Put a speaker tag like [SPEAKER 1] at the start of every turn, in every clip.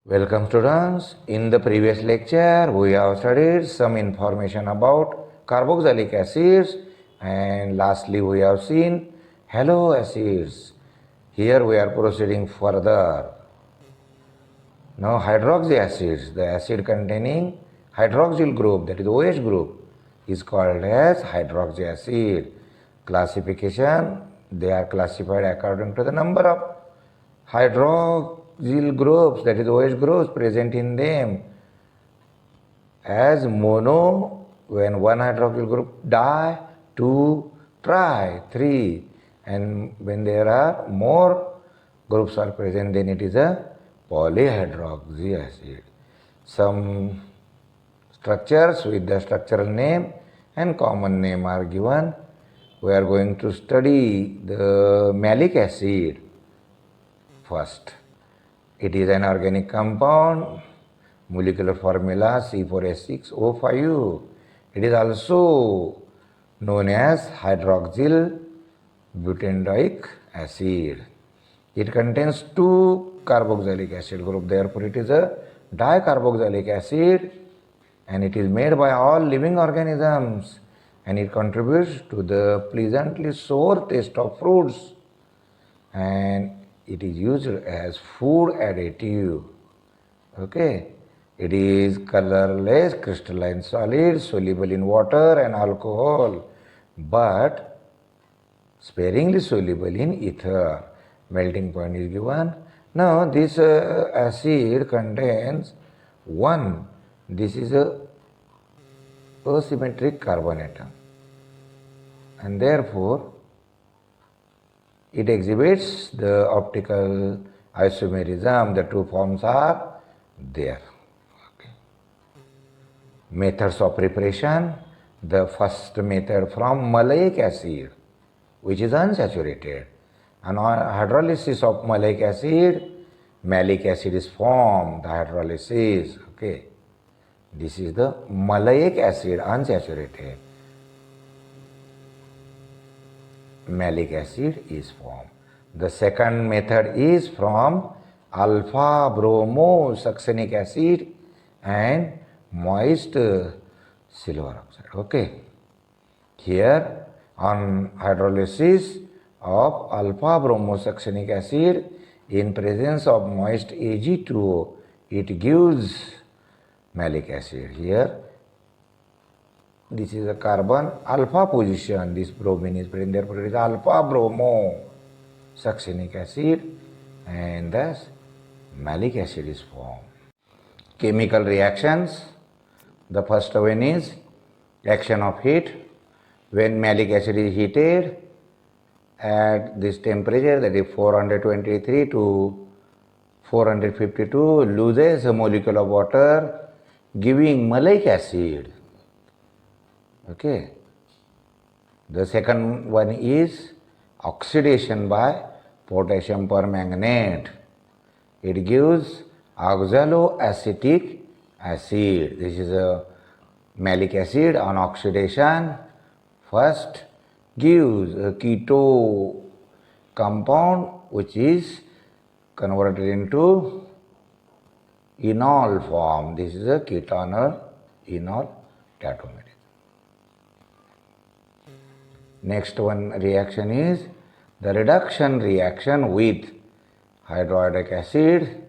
[SPEAKER 1] Welcome students. In the previous lecture, we have studied some information about carboxylic acids and lastly we have seen halo acids. Here we are proceeding further. Now hydroxy acids, the acid containing hydroxyl group, that is OH group, is called as hydroxy acid. Classification, they are classified according to the number of hydroxyl groups, that is OH groups present in them. As mono, when one hydroxyl group die, two, tri, three, and when there are more groups are present, then it is a polyhydroxy acid. Some structures with the structural name and common name are given. We are going to study the malic acid first. It is an organic compound, molecular formula C4H6O5. It is also known as hydroxyl butanedic acid. It contains two carboxylic acid group, therefore it is a dicarboxylic acid and it is made by all living organisms and it contributes to the pleasantly sour taste of fruits and it is used as food additive. Okay, it is colorless crystalline solid soluble in water and alcohol but sparingly soluble in ether. Melting point is given. Now this acid contains one, this is a asymmetric carbon atom and therefore it exhibits the optical isomerism. The two forms are there. Okay. Methods of preparation. The first method from maleic acid, which is unsaturated. And on hydrolysis of maleic acid, malic acid is formed. The hydrolysis. Okay. This is the maleic acid, unsaturated. Malic acid is formed. The second method is from alpha bromosuccinic acid and moist silver oxide. Okay. Here on hydrolysis of alpha bromosuccinic acid in presence of moist Ag2O, it gives malic acid. Here this is a carbon alpha position, this bromine is present, therefore it is alpha bromo succinic acid and thus malic acid is formed. Chemical reactions. The first one is action of heat. When malic acid is heated at this temperature, that is 423 to 452, loses a molecule of water giving maleic acid. Okay. The second one is oxidation by potassium permanganate. It gives oxaloacetic acid. This is a malic acid on oxidation. First gives a keto compound which is converted into enol form. This is a ketonal enol tautomeric. Next one reaction is the reduction reaction with hydroiodic acid.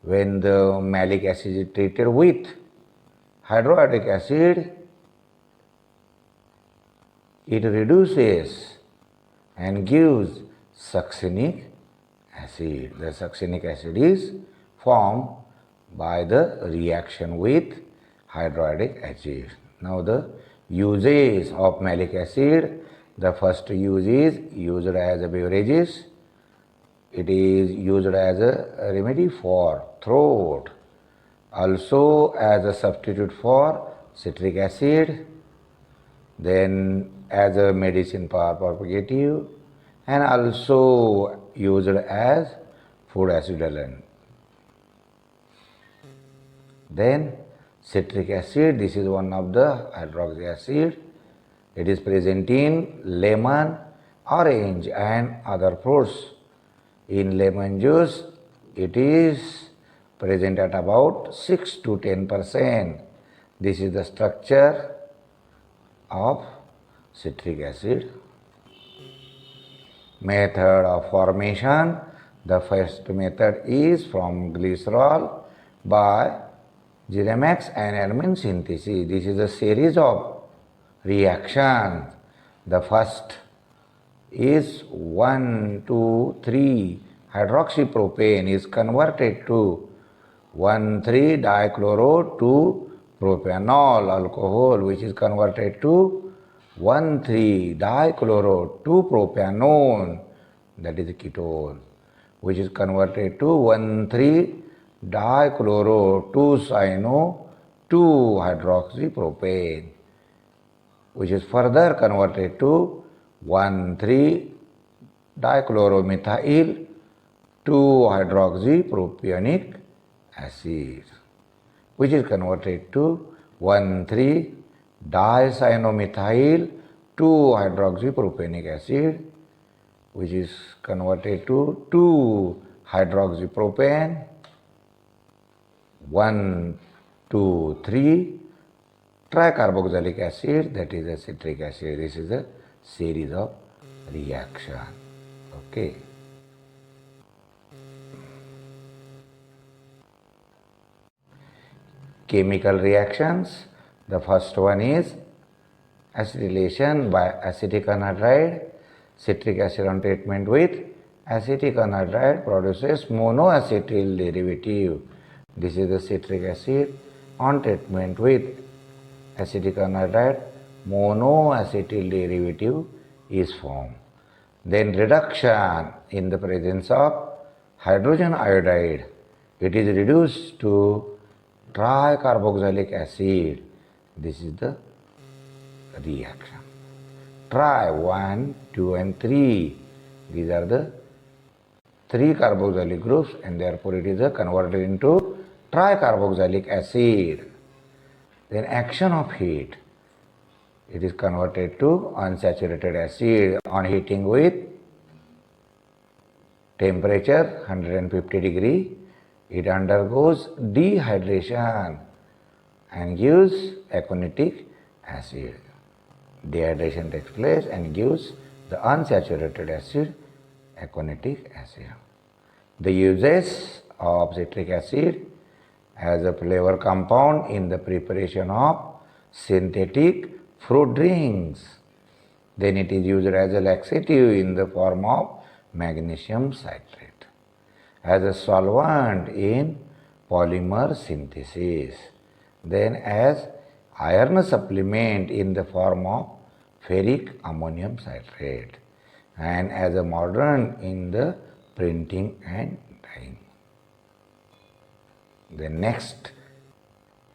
[SPEAKER 1] When the malic acid is treated with hydroiodic acid, it reduces and gives succinic acid. The succinic acid is formed by the reaction with hydroiodic acid. Now the uses of malic acid. The first use is used as a beverages. It is used as a remedy for throat. Also as a substitute for citric acid. Then as a medicine for purgative and also used as food acidulant. Then citric acid, this is one of the hydroxy acid. It is present in lemon, orange and other fruits. In lemon juice, it is present at about 6 to 10%. This is the structure of citric acid. Method of formation. The first method is from glycerol by Zinamax and amine synthesis. This is a series of reactions. The first is 1, 2, 3 hydroxypropane is converted to 1,3-dichloro-2-propanol alcohol, which is converted to 1,3-dichloro-2-propanone, that is ketone, which is converted to 1,3-dichloro-2-cyano-2-hydroxypropane, which is further converted to 1,3-dichloromethyl-2-hydroxypropionic acid, which is converted to 1,3-dicyanomethyl-2-hydroxypropionic acid, which is converted to 2-hydroxypropane, 1, 2, 3 tricarboxylic acid, that is a citric acid. This is a series of reaction. Okay. Chemical reactions. The first one is acetylation by acetic anhydride. Citric acid on treatment with acetic anhydride produces monoacetyl derivative. This is the citric acid on treatment with acetic anhydride, monoacetyl derivative is formed. Then reduction in the presence of hydrogen iodide, it is reduced to tricarboxylic acid. This is the reaction. Tri 1, 2 and 3. These are the 3 carboxylic groups, and therefore it is converted into tricarboxylic acid. Then action of heat, it is converted to unsaturated acid on heating with temperature 150 degree. It undergoes dehydration and gives aconitic acid. Dehydration takes place and gives the unsaturated acid, aconitic acid. The uses of citric acid as a flavor compound in the preparation of synthetic fruit drinks. Then it is used as a laxative in the form of magnesium citrate, as a solvent in polymer synthesis, then as iron supplement in the form of ferric ammonium citrate, and as a mordant in the printing and dyeing. The next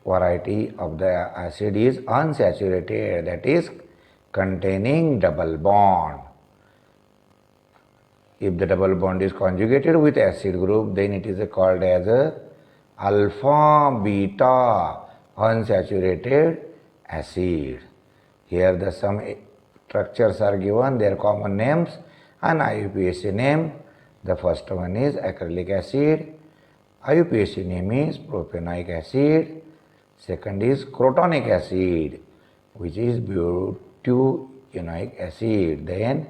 [SPEAKER 1] variety of the acid is unsaturated, that is containing double bond. If the double bond is conjugated with acid group, then it is called as a alpha beta unsaturated acid. Here the some structures are given, their common names and IUPAC name. The first one is acrylic acid. IUPAC name is propionic acid. Second is crotonic acid, which is butyric acid. Then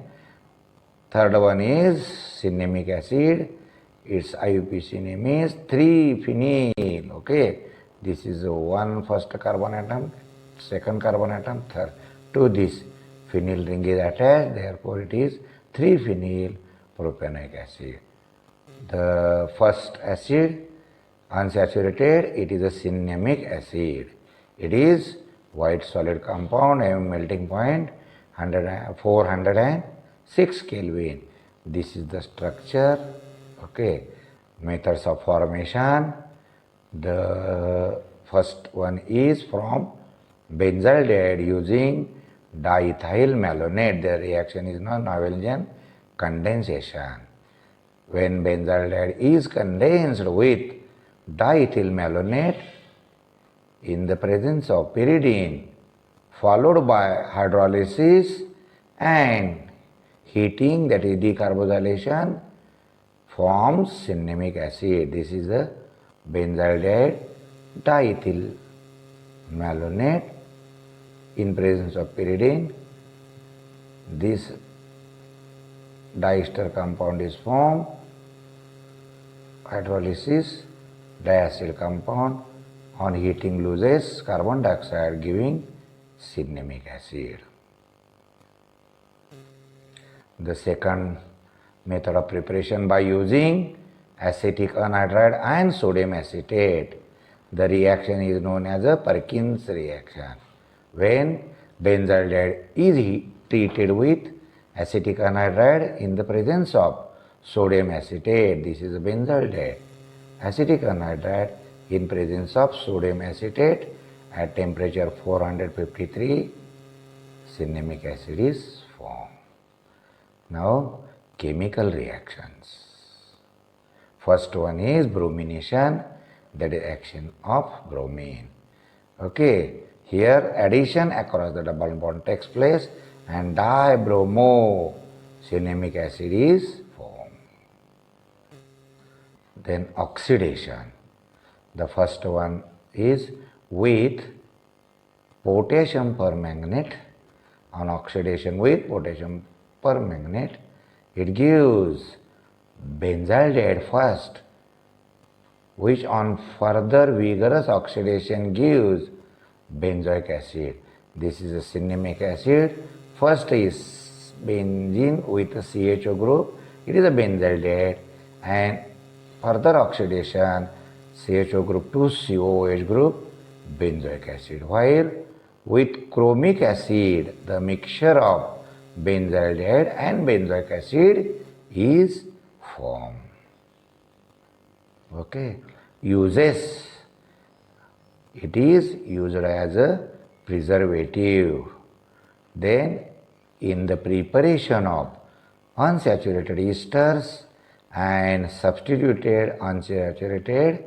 [SPEAKER 1] third one is cinnamic acid. Its IUPAC name is 3-phenyl. Okay, this is one first carbon atom, second carbon atom, third. To this phenyl ring is attached, therefore it is 3-phenyl propionic acid. The first acid unsaturated, it is a cinnamic acid. It is white solid compound, melting point 406 Kelvin. This is the structure. Okay, methods of formation. The first one is from benzaldehyde using diethyl malonate. The reaction is known Navier condensation. When benzaldehyde is condensed with diethyl malonate in the presence of pyridine, followed by hydrolysis and heating, that is decarbonylation, forms cinnamic acid. This is benzaldehyde diethyl malonate. In presence of pyridine, this diester compound is formed. Hydrolysis, diacetyl compound on heating loses carbon dioxide, giving cinnamic acid. The second method of preparation by using acetic anhydride and sodium acetate. The reaction is known as a Perkins reaction. When benzaldehyde is treated with acetic anhydride in the presence of sodium acetate, this is benzaldehyde. Acetic anhydride in presence of sodium acetate at temperature 453, cinnamic acid is formed. Now, chemical reactions. First one is bromination, that is action of bromine. Okay, here addition across the double bond takes place and dibromo cinnamic acid is formed. Then oxidation. The first one is with potassium permanganate. On oxidation with potassium permanganate, it gives benzaldehyde first, which on further vigorous oxidation gives benzoic acid. This is a cinnamic acid. First is benzene with a CHO group. It is a benzaldehyde, and further oxidation CHO group to COOH group, benzoic acid. While with chromic acid, the mixture of benzaldehyde and benzoic acid is formed. Okay. Uses. It is used as a preservative. Then in the preparation of unsaturated esters and substituted unsaturated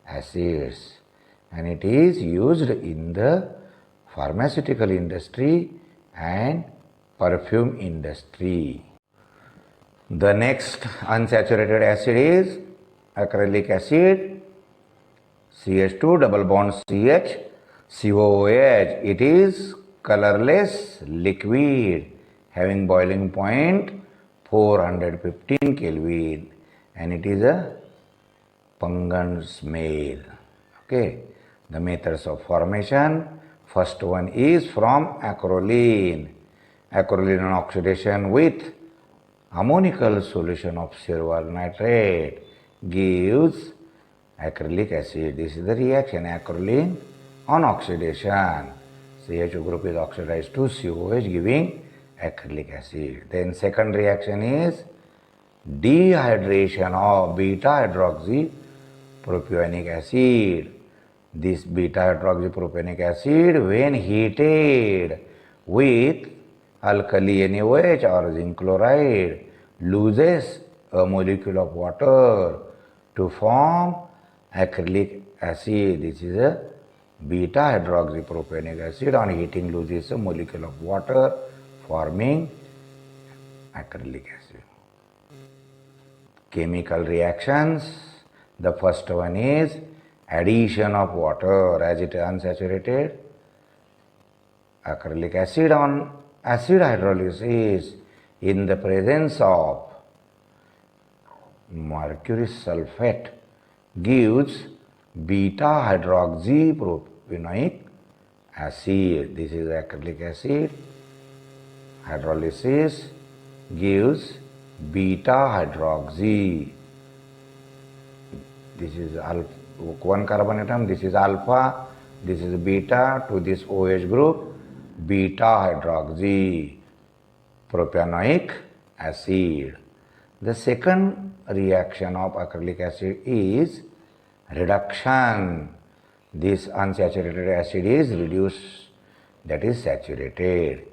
[SPEAKER 1] acids, and it is used in the pharmaceutical industry and perfume industry. The next unsaturated acid is acrylic acid, CH2 double bond CH, COOH. It is colorless liquid having boiling point 415 Kelvin, and it is a pungent smell. Okay, the methods of formation. First one is from acrolein. Acrolein on oxidation with ammonical solution of silver nitrate gives acrylic acid. This is the reaction. Acrolein on oxidation, CHO group is oxidized to COH, giving acrylic acid. Then second reaction is dehydration of beta hydroxypropionic acid. This beta hydroxypropionic acid, when heated with alkali NaOH or zinc chloride, loses a molecule of water to form acrylic acid. This is a beta hydroxypropionic acid. On heating loses a molecule of water, forming acrylic acid. Chemical reactions. The first one is addition of water as it is unsaturated. Acrylic acid on acid hydrolysis in the presence of mercury sulfate gives beta hydroxypropanoic acid. This is acrylic acid. Hydrolysis gives beta hydroxy. This is one carbon atom, this is alpha, this is beta to this OH group, beta hydroxy propanoic acid. The second reaction of acrylic acid is reduction. This unsaturated acid is reduced, that is saturated.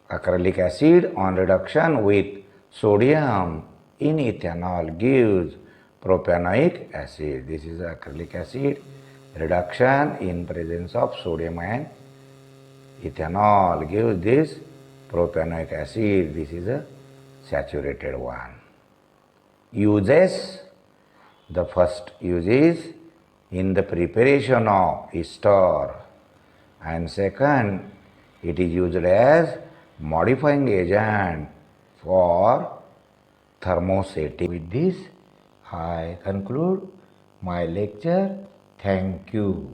[SPEAKER 1] Acrylic acid on reduction with sodium in ethanol gives propanoic acid. This is acrylic acid. Reduction in presence of sodium and ethanol gives this propanoic acid. This is a saturated one. Uses. The first use is in the preparation of ester. And second, it is used as modifying agent for thermosetting. With this, I conclude my lecture. Thank you.